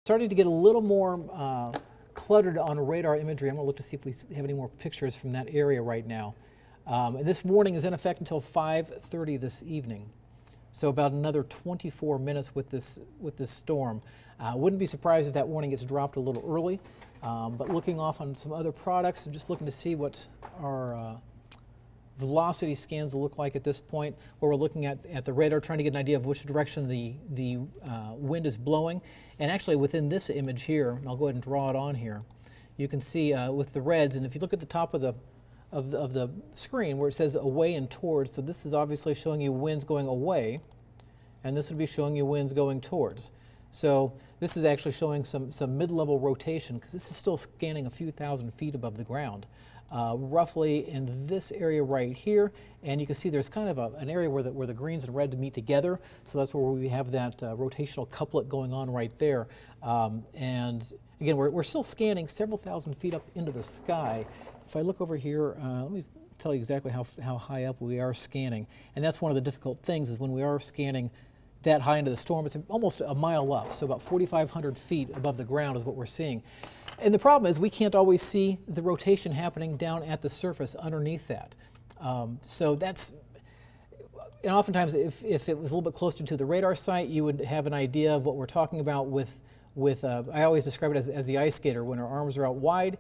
Starting to get a little more cluttered on radar imagery. I'm going to look to see if we have any more pictures from that area right now. And this warning is in effect until 5:30 this evening. So about another 24 minutes with this storm. Wouldn't be surprised if that warning gets dropped a little early. But looking off on some other products and just looking to see what our velocity scans will look like at this point, where we're looking at the radar, trying to get an idea of which direction the wind is blowing. And actually within this image here, and I'll go ahead and draw it on here, you can see with the reds, and if you look at the top of the screen where it says away and towards, so this is obviously showing you winds going away, and this would be showing you winds going towards. So this is actually showing some mid-level rotation, because this is still scanning a few thousand feet above the ground. Roughly in this area right here, and you can see there's kind of an area where the greens and reds meet together, so that's where we have that rotational couplet going on right there. And again, we're still scanning several thousand feet up into the sky. If I look over here, let me tell you exactly how high up we are scanning, and that's one of the difficult things, is when we are scanning that high into the storm, it's almost a mile up, so about 4,500 feet above the ground is what we're seeing. And the problem is we can't always see the rotation happening down at the surface underneath that. So that's, and oftentimes if it was a little bit closer to the radar site, you would have an idea of what we're talking about with I always describe it as the ice skater. When her arms are out wide,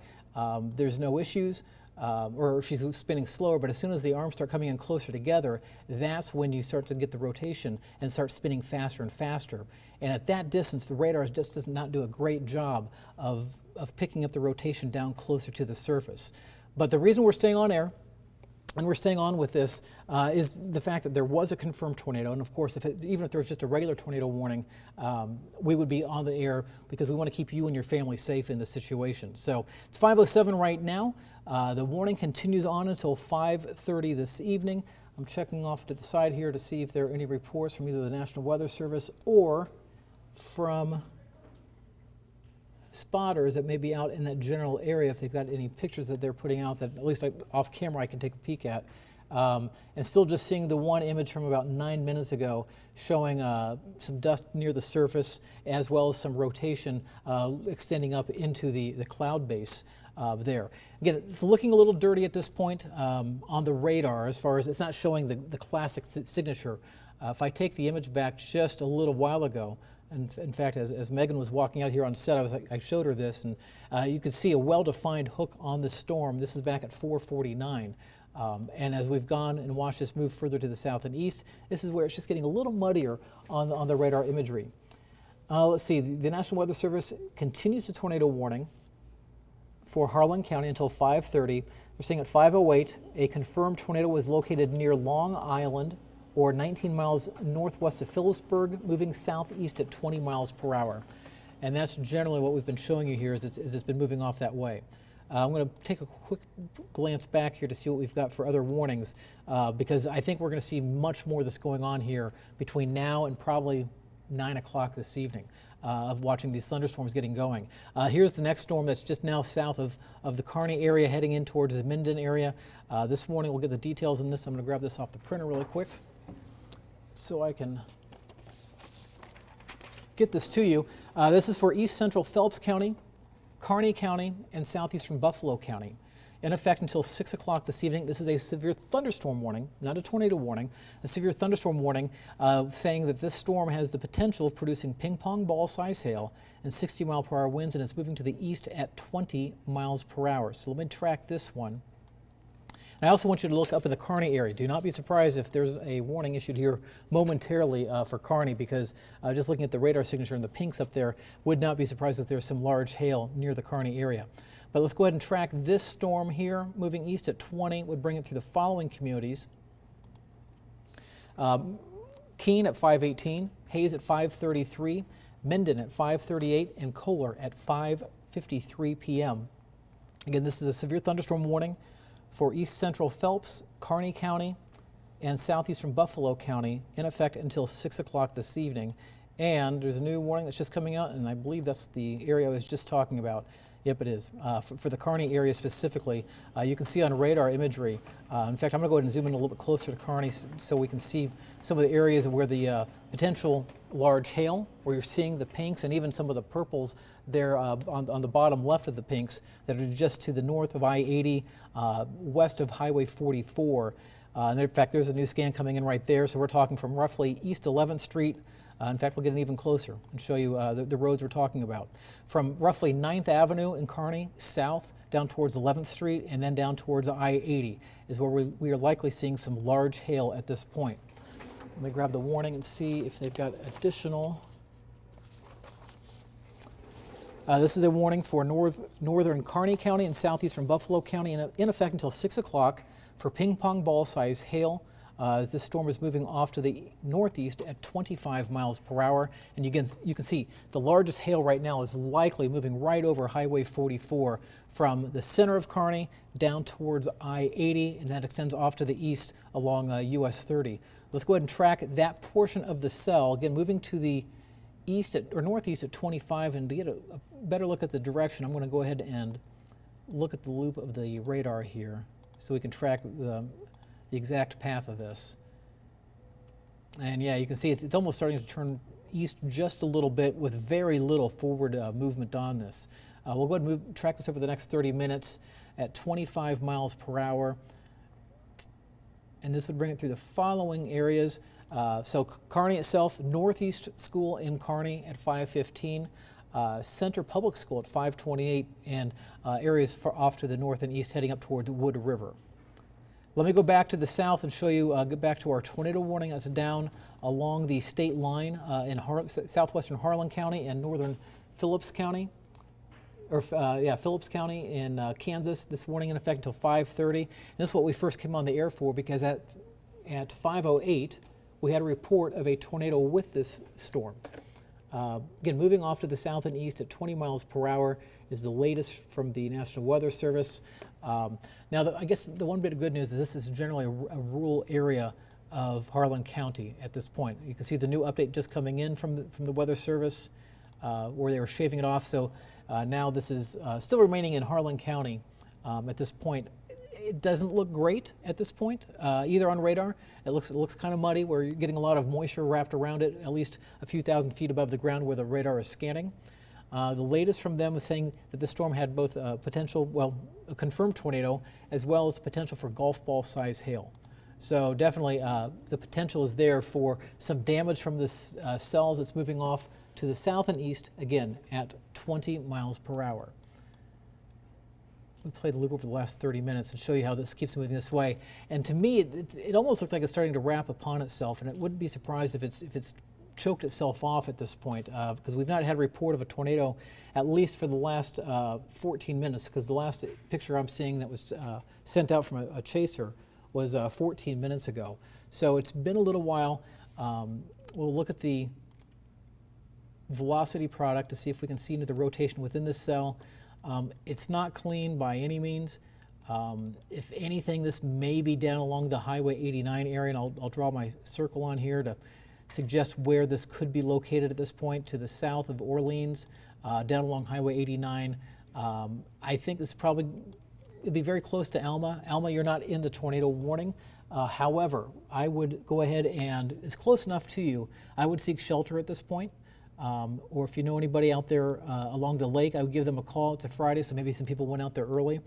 there's no issues. Or she's spinning slower, but as soon as the arms start coming in closer together, that's when you start to get the rotation and start spinning faster and faster. And at that distance, the radar just does not do a great job of picking up the rotation down closer to the surface. But the reason we're staying on air, and we're staying on with this, is the fact that there was a confirmed tornado. And of course, even if there was just a regular tornado warning, we would be on the air because we want to keep you and your family safe in this situation. So it's 5:07 right now. The warning continues on until 5:30 this evening. I'm checking off to the side here to see if there are any reports from either the National Weather Service or from spotters that may be out in that general area, if they've got any pictures that they're putting out that at least off camera I can take a peek at. And still just seeing the one image from about 9 minutes ago showing some dust near the surface, as well as some rotation extending up into the cloud base there. Again, it's looking a little dirty at this point on the radar, as far as it's not showing the classic signature. If I take the image back just a little while ago, and in fact, as Megan was walking out here on set, I showed her this, and you could see a well-defined hook on the storm. This is back at 4:49. And as we've gone and watched this move further to the south and east, this is where it's just getting a little muddier on the radar imagery. Let's see, the National Weather Service continues the tornado warning for Harlan County until 5:30. We're saying at 5:08, a confirmed tornado was located near Long Island, or 19 miles northwest of Phillipsburg, moving southeast at 20 miles per hour. And that's generally what we've been showing you here, is it's been moving off that way. I'm going to take a quick glance back here to see what we've got for other warnings, because I think we're going to see much more of this going on here between now and probably 9 o'clock this evening, of watching these thunderstorms getting going. Here's the next storm that's just now south of the Kearney area, heading in towards the Minden area. This morning we'll get the details on this. I'm going to grab this off the printer really quick so I can get this to you. This is for east central Phelps County, Kearney County, and southeastern Buffalo County. In effect until 6 o'clock this evening. This is a severe thunderstorm warning, not a tornado warning, a severe thunderstorm warning, saying that this storm has the potential of producing ping pong ball size hail and 60-mile-per-hour winds, and it's moving to the east at 20 miles per hour. So let me track this one. And I also want you to look up in the Kearney area. Do not be surprised if there's a warning issued here momentarily for Kearney, because just looking at the radar signature and the pinks up there, would not be surprised if there's some large hail near the Kearney area. But let's go ahead and track this storm here, moving east at 20, would bring it through the following communities. Keene at 5:18, Hayes at 5:33, Minden at 5:38, and Kohler at 5:53 p.m. Again, this is a severe thunderstorm warning for east central Phelps, Kearney County, and southeastern Buffalo County, in effect until 6 o'clock this evening. And there's a new warning that's just coming out, and I believe that's the area I was just talking about. Yep, it is. For the Kearney area specifically, you can see on radar imagery. In fact, I'm going to go ahead and zoom in a little bit closer to Kearney so we can see some of the areas where the potential large hail, where you're seeing the pinks and even some of the purples there on the bottom left of the pinks that are just to the north of I-80, west of Highway 44. And in fact, there's a new scan coming in right there. So we're talking from roughly East 11th Street. In fact, we'll get it even closer and show you the roads we're talking about. From roughly 9th Avenue in Kearney, south, down towards 11th Street, and then down towards I-80 is where we are likely seeing some large hail at this point. Let me grab the warning and see if they've got additional. This is a warning for northern Kearney County and southeastern Buffalo County, in effect until 6 o'clock for ping pong ball size hail. As this storm is moving off to the northeast at 25 miles per hour. And you can see the largest hail right now is likely moving right over Highway 44 from the center of Kearney down towards I-80, and that extends off to the east along US 30. Let's go ahead and track that portion of the cell, again moving to the east or northeast at 25, and to get a better look at the direction, I'm going to go ahead and look at the loop of the radar here so we can track the exact path of this. And yeah, you can see it's almost starting to turn east just a little bit with very little forward movement on this. We'll go ahead and track this over the next 30 minutes at 25 miles per hour. And this would bring it through the following areas. So Kearney itself, Northeast School in Kearney at 5:15, Center Public School at 5:28, and areas off to the north and east heading up towards Wood River. Let me go back to the south and show you, get back to our tornado warning that's down along the state line in southwestern Harlan County and northern Phillips County, Phillips County in Kansas. This warning in effect until 5:30. And this is what we first came on the air for, because at 5:08 we had a report of a tornado with this storm. Again, moving off to the south and east at 20 miles per hour is the latest from the National Weather Service. Now, I guess the one bit of good news is this is generally a rural area of Harlan County at this point. You can see the new update just coming in from the Weather Service where they were shaving it off. So now this is still remaining in Harlan County at this point. It doesn't look great at this point, either on radar. It looks kind of muddy, where you're getting a lot of moisture wrapped around it, at least a few thousand feet above the ground where the radar is scanning. The latest from them was saying that the storm had both a a confirmed tornado, as well as potential for golf ball size hail. So definitely the potential is there for some damage from this cells that's moving off to the south and east, again at 20 miles per hour. We'll play the loop over the last 30 minutes and show you how this keeps moving this way. And to me, it almost looks like it's starting to wrap upon itself, and it wouldn't be surprised if it's choked itself off at this point, because we've not had a report of a tornado at least for the last 14 minutes, because the last picture I'm seeing that was sent out from a chaser was 14 minutes ago. So it's been a little while. We'll look at the velocity product to see if we can see into the rotation within this cell. It's not clean by any means. If anything, this may be down along the Highway 89 area, and I'll draw my circle on here to suggest where this could be located at this point, to the south of Orleans, down along Highway 89. I think this probably would be very close to Alma. Alma, you're not in the tornado warning. However, I would go ahead and, it's close enough to you, I would seek shelter at this point. Or if you know anybody out there along the lake, I would give them a call. It's a Friday, so maybe some people went out there early.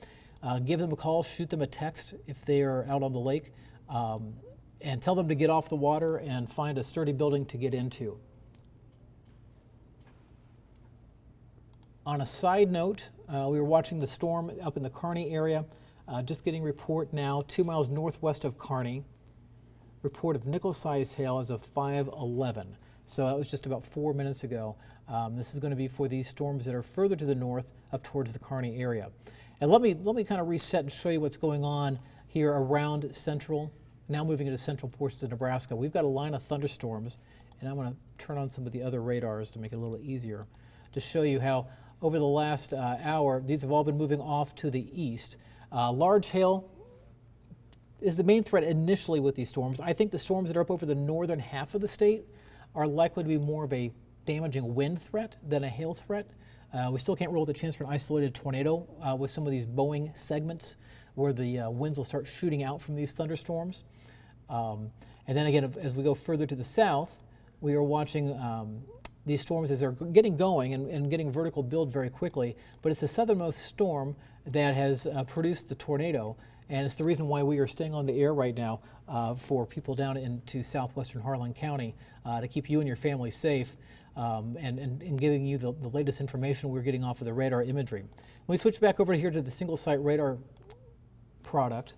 Give them a call, shoot them a text if they are out on the lake, and tell them to get off the water and find a sturdy building to get into. On a side note, we were watching the storm up in the Kearney area. Just getting a report now, 2 miles northwest of Kearney. Report of nickel-sized hail as of 5:11. So that was just about 4 minutes ago. This is going to be for these storms that are further to the north up towards the Kearney area. And let me kind of reset and show you what's going on here around central, now moving into central portions of Nebraska. We've got a line of thunderstorms, and I'm going to turn on some of the other radars to make it a little easier to show you how over the last hour, these have all been moving off to the east. Large hail is the main threat initially with these storms. I think the storms that are up over the northern half of the state are likely to be more of a damaging wind threat than a hail threat. We still can't rule the chance for an isolated tornado with some of these bowing segments where the winds will start shooting out from these thunderstorms. And then again, as we go further to the south, we are watching these storms as they're getting going and getting vertical build very quickly, but it's the southernmost storm that has produced the tornado, and it's the reason why we are staying on the air right now for people down into southwestern Harlan County to keep you and your family safe and giving you the latest information we're getting off of the radar imagery. When we switch back over here to the single site radar product,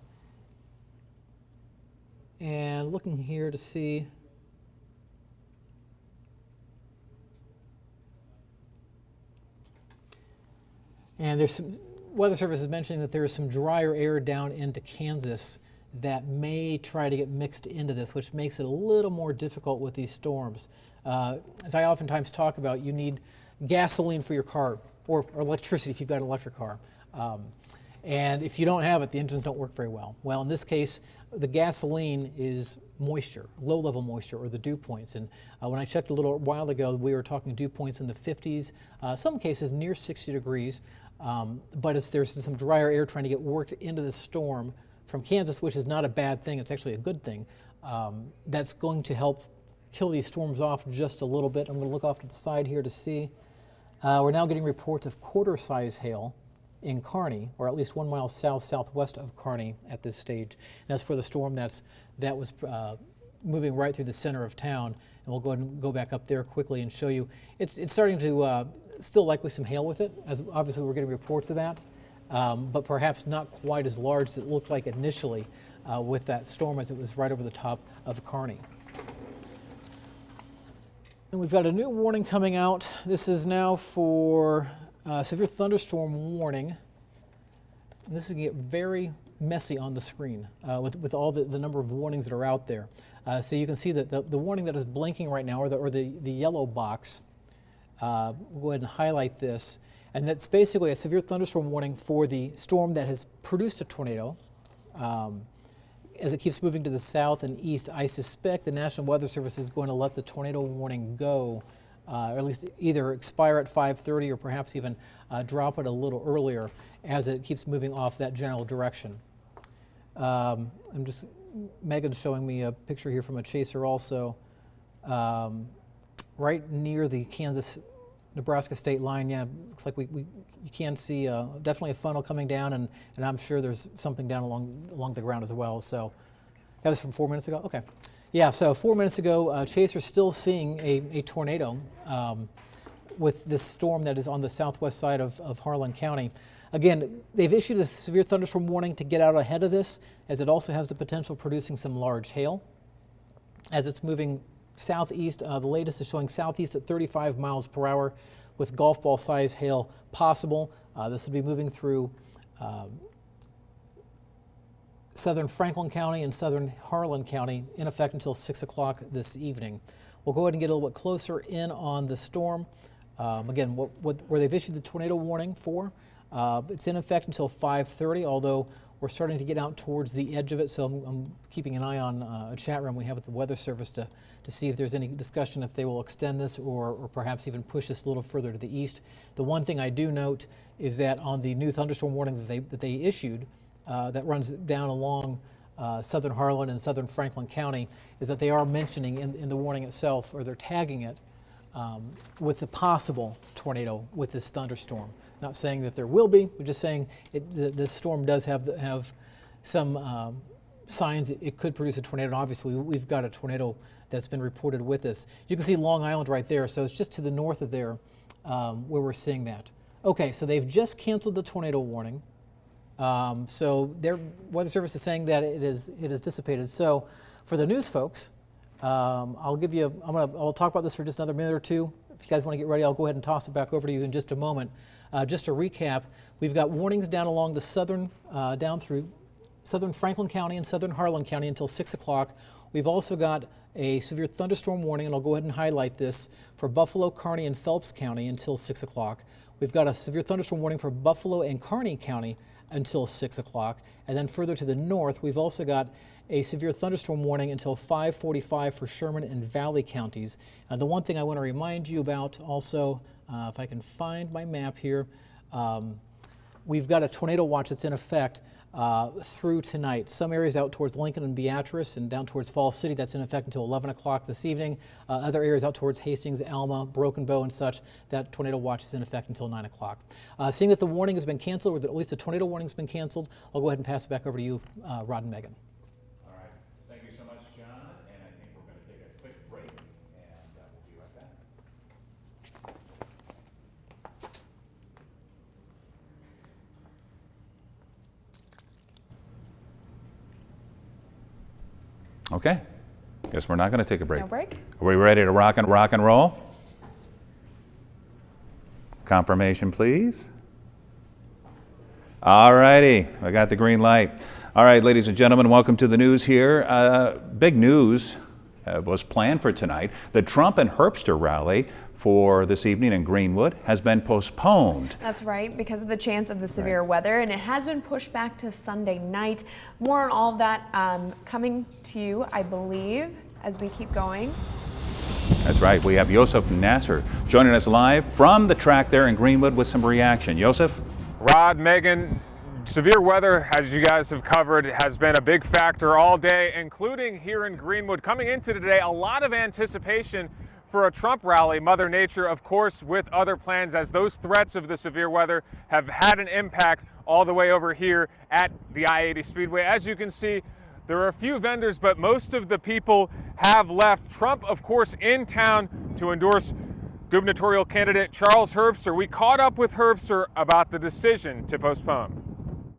and looking here to see, and there's some Weather Service is mentioning that there is some drier air down into Kansas that may try to get mixed into this, which makes it a little more difficult with these storms. As I oftentimes talk about, you need gasoline for your car, or electricity if you've got an electric car. And if you don't have it, the engines don't work very well. Well, in this case, the gasoline is moisture, low-level moisture, or the dew points. And when I checked a little while ago, we were talking dew points in the 50s, some cases near 60 degrees. But if there's some drier air trying to get worked into the storm from Kansas, which is not a bad thing, it's actually a good thing, that's going to help kill these storms off just a little bit. I'm going to look off to the side here to see. We're now getting reports of quarter-size hail in Kearney, or at least 1 mile southwest of Kearney at this stage. And that's for the storm that was moving right through the center of town. And we'll go ahead and go back up there quickly and show you. It's starting to still likely some hail with it, as obviously we're getting reports of that, but perhaps not quite as large as it looked like initially with that storm, as it was right over the top of Kearney. And we've got a new warning coming out. This is now for severe thunderstorm warning. And this is going to get very messy on the screen with all the number of warnings that are out there. So you can see that the warning that is blinking right now, or the yellow box, we'll go ahead and highlight this. And that's basically a severe thunderstorm warning for the storm that has produced a tornado. As it keeps moving to the south and east, I suspect the National Weather Service is going to let the tornado warning go, or at least either expire at 5:30 or perhaps even drop it a little earlier as it keeps moving off that general direction. Megan's showing me a picture here from a chaser also, right near the Kansas-Nebraska state line. Yeah, looks like you can see definitely a funnel coming down, and I'm sure there's something down along the ground as well. So that was from 4 minutes ago? Okay. Yeah, so 4 minutes ago, chaser's still seeing a tornado with this storm that is on the southwest side of Harlan County. Again, they've issued a severe thunderstorm warning to get out ahead of this, as it also has the potential of producing some large hail. As it's moving southeast, the latest is showing southeast at 35 miles per hour with golf ball size hail possible. This will be moving through southern Franklin County and southern Harlan County, in effect until 6 o'clock this evening. We'll go ahead and get a little bit closer in on the storm. Again, where they've issued the tornado warning for, it's in effect until 5:30, although we're starting to get out towards the edge of it, so I'm keeping an eye on a chat room we have at the Weather Service to see if there's any discussion if they will extend this or perhaps even push this a little further to the east. The one thing I do note is that on the new thunderstorm warning that they issued, that runs down along southern Harlan and southern Franklin County, is that they are mentioning in the warning itself, or they're tagging it with the possible tornado with this thunderstorm. Not saying that there will be, but just saying this storm does have some signs it could produce a tornado. And obviously, we've got a tornado that's been reported with us. You can see Long Island right there, so it's just to the north of there where we're seeing that. Okay, so they've just canceled the tornado warning. So their Weather Service is saying that it is dissipated. So for the news folks, I'll talk about this for just another minute or two. If you guys want to get ready, I'll go ahead and toss it back over to you in just a moment. Just to recap, we've got warnings down along the southern, down through southern Franklin County and southern Harlan County until 6 o'clock. We've also got a severe thunderstorm warning, and I'll go ahead and highlight this, for Buffalo, Kearney, and Phelps County until 6 o'clock. We've got a severe thunderstorm warning for Buffalo and Kearney County until 6 o'clock. And then further to the north, we've also got a severe thunderstorm warning until 5:45 for Sherman and Valley counties. The one thing I want to remind you about also, if I can find my map here, we've got a tornado watch that's in effect through tonight. Some areas out towards Lincoln and Beatrice and down towards Falls City, that's in effect until 11 o'clock this evening. Other areas out towards Hastings, Alma, Broken Bow and such, that tornado watch is in effect until 9 o'clock. Seeing that the warning has been canceled, or that at least the tornado warning has been canceled, I'll go ahead and pass it back over to you, Rod and Megan. All right. Thank you so much, John. And I think we're going to take a quick break, and we'll be right back. Okay, guess we're not going to take a break. No break. Are we ready to rock and roll? Confirmation, please. All righty, I got the green light. All right, ladies and gentlemen, welcome to the news here. Big news was planned for tonight. The Trump and Herbster rally for this evening in Greenwood has been postponed. That's right, because of the chance of the severe weather, and it has been pushed back to Sunday night. More on all of that coming to you, I believe, as we keep going. That's right. We have Yosef Nasser joining us live from the track there in Greenwood with some reaction. Yosef? Rod, Megan, severe weather, as you guys have covered, has been a big factor all day, including here in Greenwood. Coming into today, a lot of anticipation for a Trump rally. Mother Nature, of course, with other plans, as those threats of the severe weather have had an impact all the way over here at the I-80 Speedway. As you can see, there are a few vendors, but most of the people have left. Trump, of course, in town to endorse gubernatorial candidate Charles Herbster. We caught up with Herbster about the decision to postpone.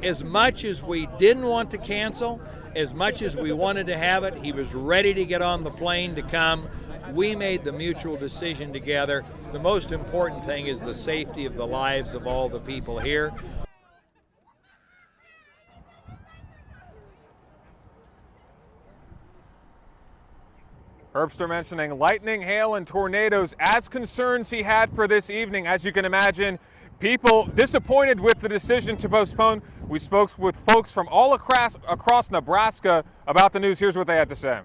As much as we didn't want to cancel, as much as we wanted to have it, he was ready to get on the plane to come. We made the mutual decision together. The most important thing is the safety of the lives of all the people here. Herbster mentioning lightning, hail, and tornadoes as concerns he had for this evening. As you can imagine, people disappointed with the decision to postpone. We spoke with folks from all across Nebraska about the news. Here's what they had to say.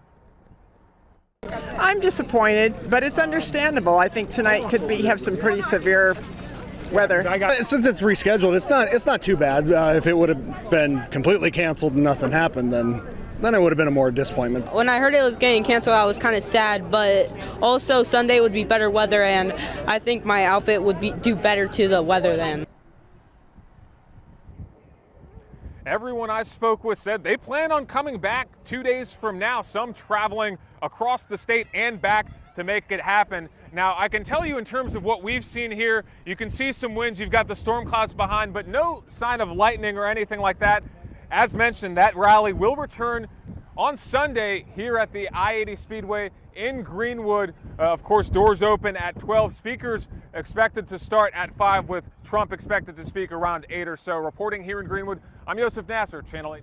I'm disappointed, but it's understandable. I think tonight could have some pretty severe weather. Since it's rescheduled, it's not too bad. If it would have been completely canceled and nothing happened, then it would have been a more disappointment. When I heard it was getting canceled, I was kind of sad, but also Sunday would be better weather, and I think my outfit would do better to the weather then. Everyone I spoke with said they plan on coming back 2 days from now, some traveling across the state and back to make it happen. Now, I can tell you in terms of what we've seen here, you can see some winds, you've got the storm clouds behind, but no sign of lightning or anything like that. As mentioned, that rally will return on Sunday here at the I-80 Speedway in Greenwood. Of course, doors open at 12. Speakers expected to start at 5, with Trump expected to speak around 8 or so. Reporting here in Greenwood, I'm Yosef Nasser, Channel 8.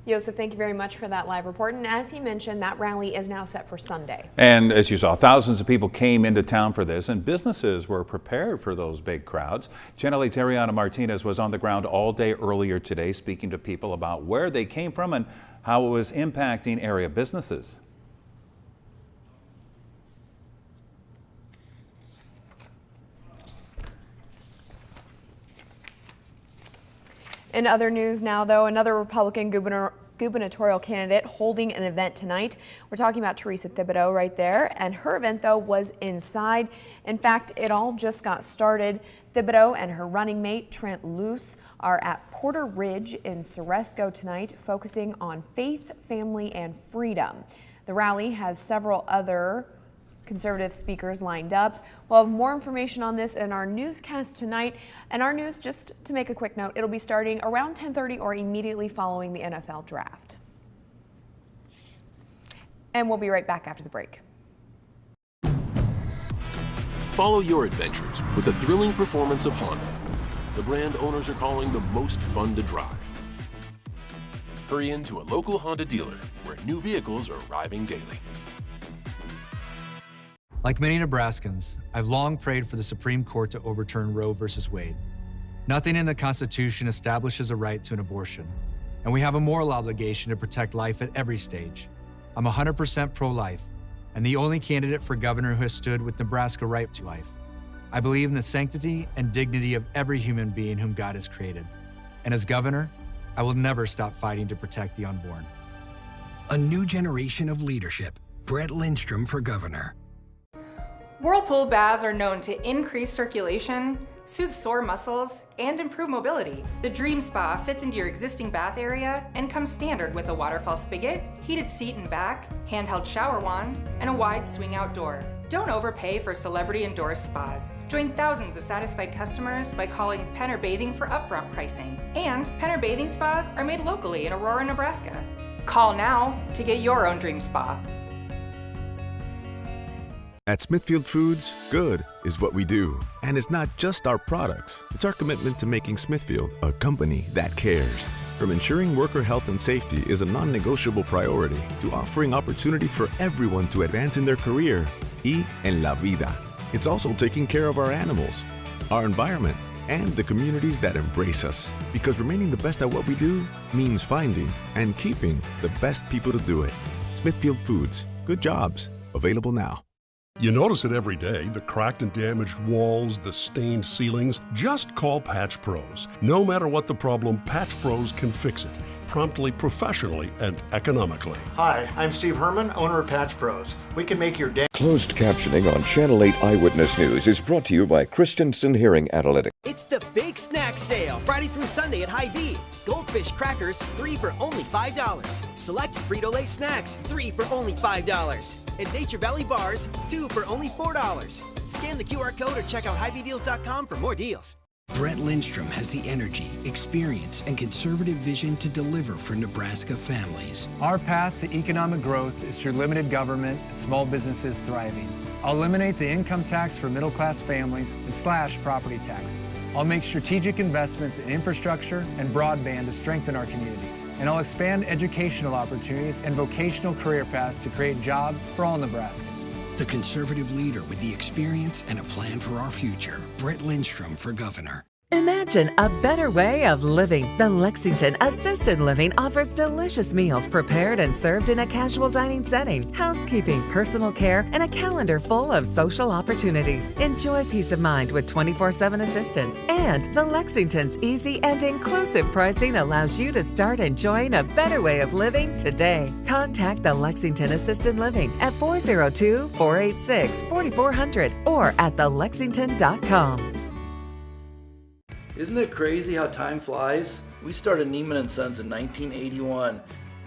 Yosef, thank you very much for that live report. And as he mentioned, that rally is now set for Sunday. And as you saw, thousands of people came into town for this, and businesses were prepared for those big crowds. Channel 8's Ariana Martinez was on the ground all day earlier today, speaking to people about where they came from and how it was impacting area businesses. In other news now, though, another Republican gubernatorial candidate holding an event tonight. We're talking about Teresa Thibodeau right there, and her event, though, was inside. In fact, it all just got started. Thibodeau and her running mate, Trent Luce, are at Porter Ridge in Ceresco tonight, focusing on faith, family, and freedom. The rally has several other conservative speakers lined up. We'll have more information on this in our newscast tonight. And our news, just to make a quick note, it'll be starting around 10:30 or immediately following the NFL draft. And we'll be right back after the break. Follow your adventures with the thrilling performance of Honda, the brand owners are calling the most fun to drive. Hurry into a local Honda dealer where new vehicles are arriving daily. Like many Nebraskans, I've long prayed for the Supreme Court to overturn Roe v. Wade. Nothing in the Constitution establishes a right to an abortion, and we have a moral obligation to protect life at every stage. I'm 100% pro-life, and the only candidate for governor who has stood with Nebraska right to life. I believe in the sanctity and dignity of every human being whom God has created. And as governor, I will never stop fighting to protect the unborn. A new generation of leadership. Brett Lindstrom for governor. Whirlpool baths are known to increase circulation, soothe sore muscles, and improve mobility. The Dream Spa fits into your existing bath area and comes standard with a waterfall spigot, heated seat and back, handheld shower wand, and a wide swing outdoor. Don't overpay for celebrity-endorsed spas. Join thousands of satisfied customers by calling Penner Bathing for upfront pricing. And Penner Bathing Spas are made locally in Aurora, Nebraska. Call now to get your own Dream Spa. At Smithfield Foods, good is what we do. And it's not just our products, it's our commitment to making Smithfield a company that cares. From ensuring worker health and safety is a non-negotiable priority to offering opportunity for everyone to advance in their career y en la vida. It's also taking care of our animals, our environment, and the communities that embrace us. Because remaining the best at what we do means finding and keeping the best people to do it. Smithfield Foods, good jobs, available now. You notice it every day, the cracked and damaged walls, the stained ceilings. Just call Patch Pros. No matter what the problem, Patch Pros can fix it promptly, professionally, and economically. Hi, I'm Steve Herman, owner of Patch Pros. We can make your day. Closed captioning on Channel 8 Eyewitness News is brought to you by Christensen Hearing Analytics. It's the big snack sale, Friday through Sunday at Hy-Vee. Goldfish crackers, 3 for only $5. Select Frito-Lay snacks, 3 for only $5. And Nature Valley bars, 2 for only $4. Scan the QR code or check out HyVeeDeals.com for more deals. Brett Lindstrom has the energy, experience, and conservative vision to deliver for Nebraska families. Our path to economic growth is through limited government and small businesses thriving. I'll eliminate the income tax for middle-class families and slash property taxes. I'll make strategic investments in infrastructure and broadband to strengthen our communities. And I'll expand educational opportunities and vocational career paths to create jobs for all Nebraskans. The conservative leader with the experience and a plan for our future. Brett Lindstrom for governor. Imagine a better way of living. The Lexington Assisted Living offers delicious meals prepared and served in a casual dining setting, housekeeping, personal care, and a calendar full of social opportunities. Enjoy peace of mind with 24/7 assistance. And the Lexington's easy and inclusive pricing allows you to start enjoying a better way of living today. Contact the Lexington Assisted Living at 402-486-4400 or at thelexington.com. Isn't it crazy how time flies? We started Neiman & Sons in 1981.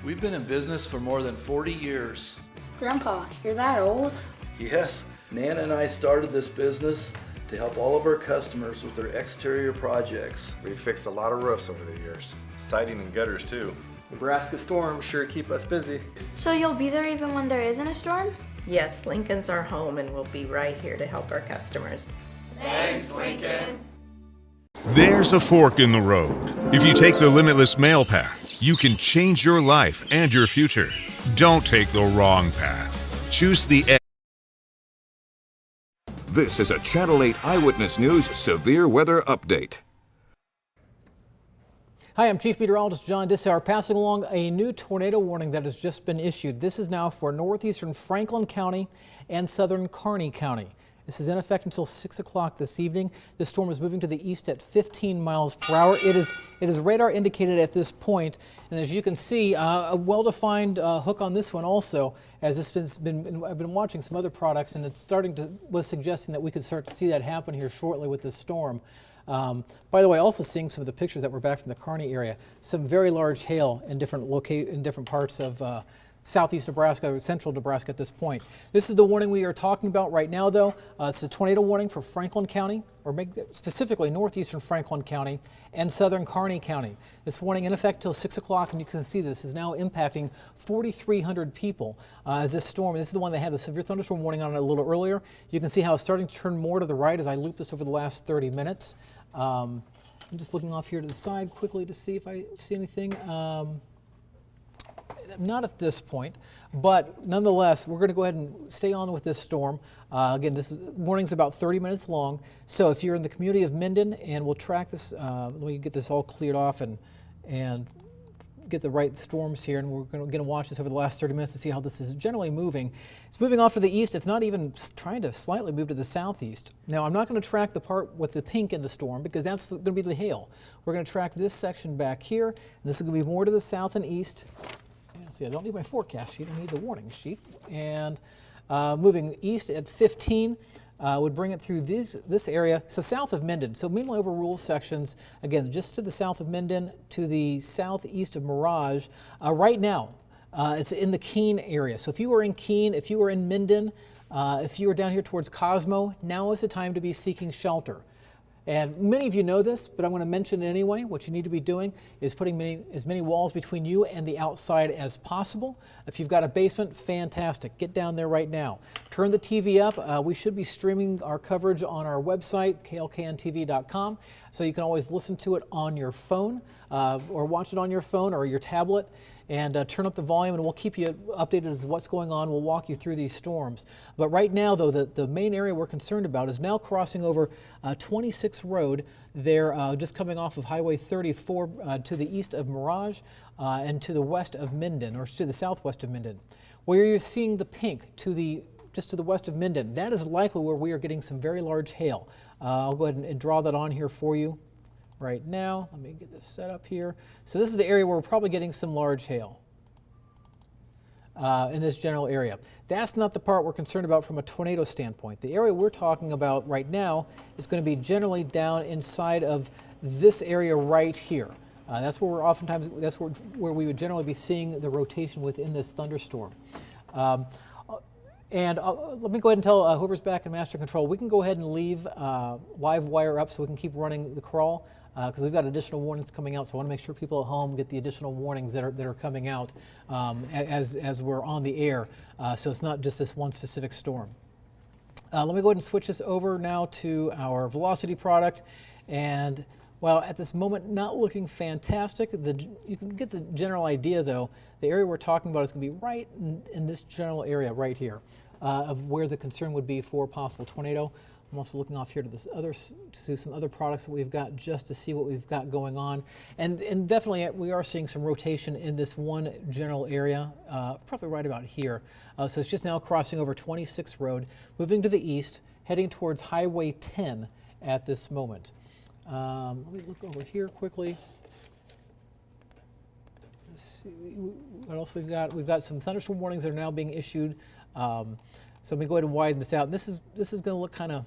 We've been in business for more than 40 years. Grandpa, you're that old? Yes, Nana and I started this business to help all of our customers with their exterior projects. We've fixed a lot of roofs over the years, siding and gutters too. Nebraska storms sure keep us busy. So you'll be there even when there isn't a storm? Yes, Lincoln's our home and we'll be right here to help our customers. Thanks, Lincoln. There's a fork in the road. If you take the Limitless Mail path, you can change your life and your future. Don't take the wrong path. Choose the edge. This is a Channel 8 Eyewitness News severe weather update. Hi, I'm Chief Meteorologist John Dissauer passing along a new tornado warning that has just been issued. This is now for northeastern Franklin County and southern Kearney County. This is in effect until 6 o'clock this evening. This storm is moving to the east at 15 miles per hour. It is radar indicated at this point, and as you can see, a well-defined hook on this one also, as this has been, I've been watching some other products, and it's was suggesting that we could start to see that happen here shortly with this storm. By the way, also seeing some of the pictures that were back from the Kearney area, some very large hail in different parts of southeast Nebraska or central Nebraska at this point. This is the warning we are talking about right now, though. It's a tornado warning for Franklin County, or specifically northeastern Franklin County and southern Kearney County. This warning in effect until 6 o'clock, and you can see this is now impacting 4,300 people as this storm. This is the one that had the severe thunderstorm warning on it a little earlier. You can see how it's starting to turn more to the right as I loop this over the last 30 minutes. I'm just looking off here to the side quickly to see if I see anything. Not at this point, but nonetheless, we're going to go ahead and stay on with this storm. Again, this warning's about 30 minutes long, so if you're in the community of Minden, and we'll track this, let me get this all cleared off and get the right storms here, and we're going to watch this over the last 30 minutes to see how this is generally moving. It's moving off to the east, if not even trying to slightly move to the southeast. Now, I'm not going to track the part with the pink in the storm because that's going to be the hail. We're going to track this section back here, and this is going to be more to the south and east. And see, I don't need my forecast sheet, I need the warning sheet. And moving east at 15. Would bring it through this area, so south of Minden. So mainly over rural sections, again, just to the south of Minden, to the southeast of Mirage. Right now, it's in the Keene area. So if you were in Keene, if you were in Minden, if you were down here towards Cosmo, now is the time to be seeking shelter. And many of you know this, but I'm going to mention it anyway. What you need to be doing is putting as many walls between you and the outside as possible. If you've got a basement, fantastic. Get down there right now. Turn the TV up. We should be streaming our coverage on our website, klkntv.com, so you can always listen to it on your phone or watch it on your phone or your tablet. And turn up the volume, and we'll keep you updated as to what's going on. We'll walk you through these storms. But right now, though, the main area we're concerned about is now crossing over 26 Road. They're just coming off of Highway 34 to the east of Mirage and to the west of Minden, or to the southwest of Minden. Where you're seeing the pink just to the west of Minden, that is likely where we are getting some very large hail. I'll go ahead and draw that on here for you. Right now, let me get this set up here. So this is the area where we're probably getting some large hail in this general area. That's not the part we're concerned about from a tornado standpoint. The area we're talking about right now is going to be generally down inside of this area right here. That's where we're oftentimes, that's where we would generally be seeing the rotation within this thunderstorm. And let me go ahead and tell whoever's back in master control, we can go ahead and leave live wire up so we can keep running the crawl, because we've got additional warnings coming out. So I want to make sure people at home get the additional warnings that are coming out as we're on the air. So it's not just this one specific storm. Let me go ahead and switch this over now to our velocity product. And well, at this moment, not looking fantastic. You can get the general idea, though. The area we're talking about is going to be right in this general area right here of where the concern would be for a possible tornado. I'm also looking off here to some other products that we've got just to see what we've got going on. And definitely we are seeing some rotation in this one general area, probably right about here. So it's just now crossing over 26 Road, moving to the east, heading towards Highway 10 at this moment. Let me look over here quickly. Let's see what else we've got. We've got some thunderstorm warnings that are now being issued. So let me go ahead and widen this out. And this is going to look kind of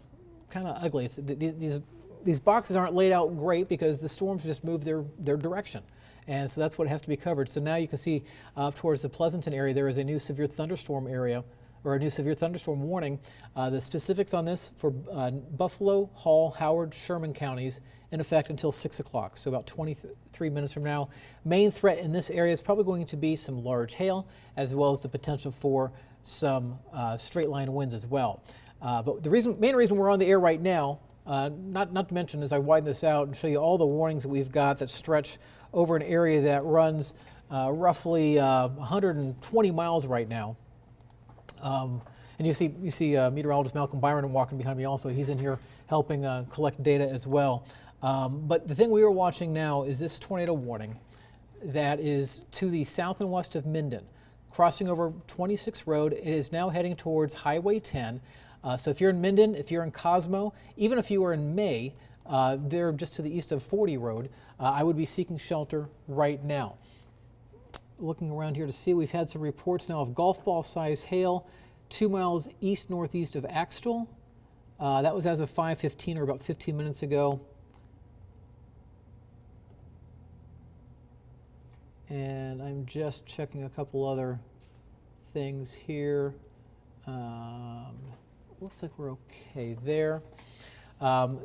ugly. These boxes aren't laid out great because the storms just moved their direction. And so that's what has to be covered. So now you can see up towards the Pleasanton area, there is a new severe thunderstorm area, or a new severe thunderstorm warning. The specifics on this for Buffalo, Hall, Howard, Sherman counties in effect until 6 o'clock, so about 23 minutes from now. Main threat in this area is probably going to be some large hail, as well as the potential for some straight line winds as well. But the main reason we're on the air right now, not to mention as I widen this out and show you all the warnings that we've got that stretch over an area that runs roughly 120 miles right now. And you see meteorologist Malcolm Byron walking behind me also. He's in here helping collect data as well. But the thing we are watching now is this tornado warning that is to the south and west of Minden, crossing over 26 Road. It is now heading towards Highway 10. So if you're in Minden, if you're in Cosmo, even if you are in May, they're just to the east of 40 Road, I would be seeking shelter right now. Looking around here to see, we've had some reports now of golf ball size hail 2 miles east-northeast of Axtell. That was as of 5:15, or about 15 minutes ago. And I'm just checking a couple other things here. Looks like we're okay there.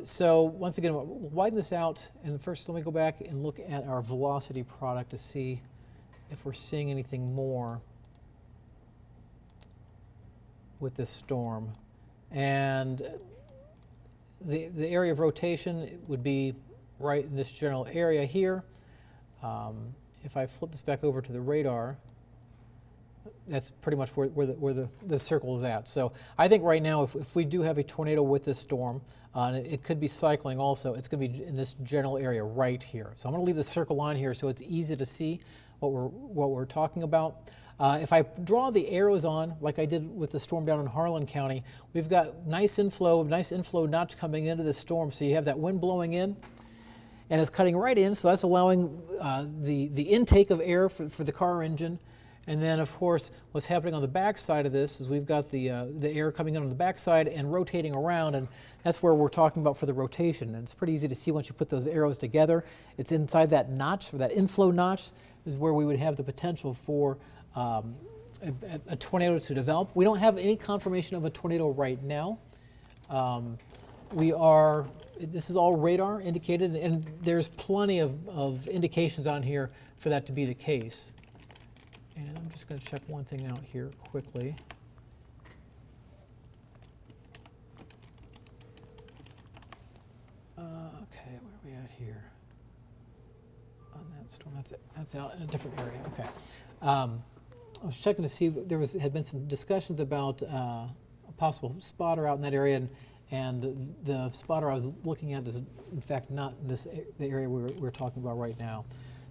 So once again, we'll widen this out. And first, let me go back and look at our velocity product to see if we're seeing anything more with this storm. And the area of rotation would be right in this general area here. If I flip this back over to the radar, that's pretty much where the circle is at. So I think right now, if we do have a tornado with this storm, and it could be cycling also, it's going to be in this general area right here. So I'm going to leave the circle on here so it's easy to see what we're talking about. If I draw the arrows on, like I did with the storm down in Harlan County, we've got nice inflow notch coming into the storm. So you have that wind blowing in, and it's cutting right in. So that's allowing the intake of air for the car engine. And then, of course, what's happening on the back side of this is we've got the air coming in on the back side and rotating around, and that's where we're talking about for the rotation. And it's pretty easy to see once you put those arrows together. It's inside that notch, or that inflow notch, is where we would have the potential for a tornado to develop. We don't have any confirmation of a tornado right now. This is all radar indicated, and there's plenty of indications on here for that to be the case. And I'm just going to check one thing out here quickly. Okay, where are we at here? On that storm, that's out in a different area. Okay. I was checking to see if had been some discussions about a possible spotter out in that area, and the spotter I was looking at is in fact not the area we're talking about right now.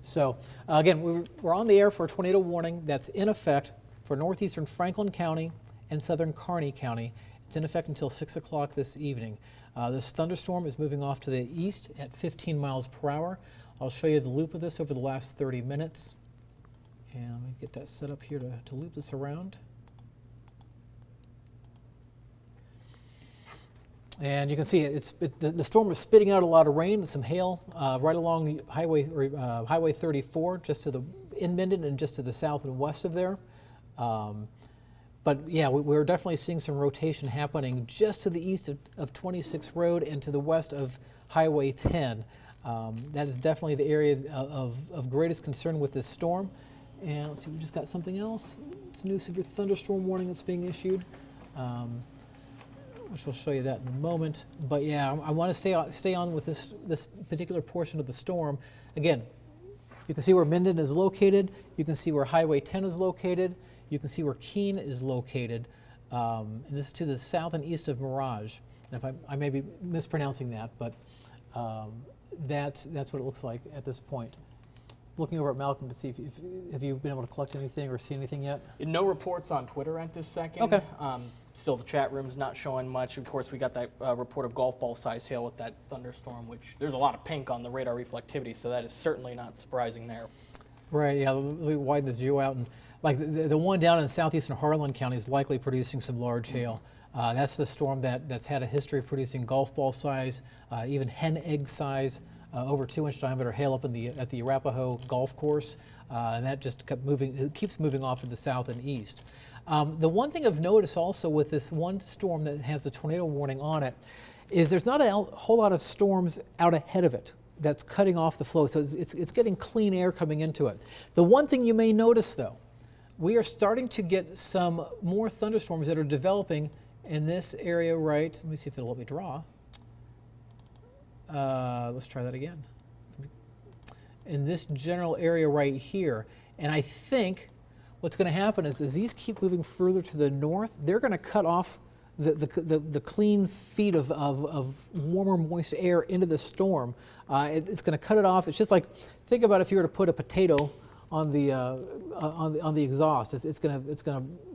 So again, we're on the air for a tornado warning that's in effect for northeastern Franklin County and southern Kearney County. It's in effect until 6 o'clock this evening. This thunderstorm is moving off to the east at 15 miles per hour. I'll show you the loop of this over the last 30 minutes. And let me get that set up here to loop this around. And you can see the storm is spitting out a lot of rain and some hail right along Highway 34, just to in Minden and just to the south and west of there. But yeah, we're definitely seeing some rotation happening just to the east of 26 Road and to the west of Highway 10. That is definitely the area of greatest concern with this storm. And let's see, we just got something else. It's a new severe thunderstorm warning that's being issued. Which we'll show you that in a moment. But yeah, I want to stay on with this particular portion of the storm. Again, you can see where Minden is located. You can see where Highway 10 is located. You can see where Keene is located. And this is to the south and east of Mirage. And if I may be mispronouncing that, but that's what it looks like at this point. Looking over at Malcolm to see if you've been able to collect anything or see anything yet? No reports on Twitter at this second. Okay. Still, the chat room's not showing much. Of course, we got that report of golf ball size hail with that thunderstorm, which there's a lot of pink on the radar reflectivity, so that is certainly not surprising there. Right, yeah, let me widen this view out. And like the one down in southeastern Harlan County is likely producing some large hail. That's the storm that's had a history of producing golf ball size, even hen egg size, over 2-inch diameter hail up at the Arapahoe golf course. And that just kept moving, it keeps moving off to the south and east. The one thing of notice also with this one storm that has a tornado warning on it is there's not a whole lot of storms out ahead of it that's cutting off the flow, so it's getting clean air coming into it. The one thing you may notice though, we are starting to get some more thunderstorms that are developing in this area right, let me see if it'll let me draw. Let's try that again. In this general area right here, and I think what's going to happen is as these keep moving further to the north, they're going to cut off the clean feed of warmer, moist air into the storm. It's going to cut it off. It's just like, think about if you were to put a potato on the exhaust. It's going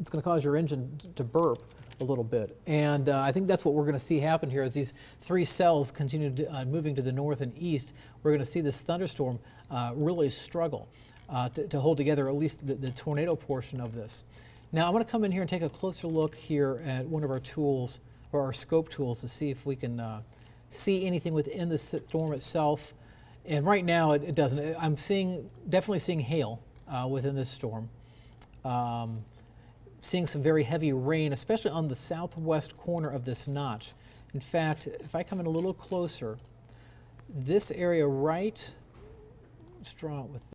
to cause your engine to burp a little bit. And I think that's what we're going to see happen here as these three cells continue moving to the north and east. We're going to see this thunderstorm really struggle to hold together at least the tornado portion of this. Now I'm going to come in here and take a closer look here at one of our tools, or our scope tools, to see if we can see anything within the storm itself. And right now it doesn't. I'm definitely seeing hail within this storm. Seeing some very heavy rain, especially on the southwest corner of this notch. In fact, if I come in a little closer, this area right, let's draw it with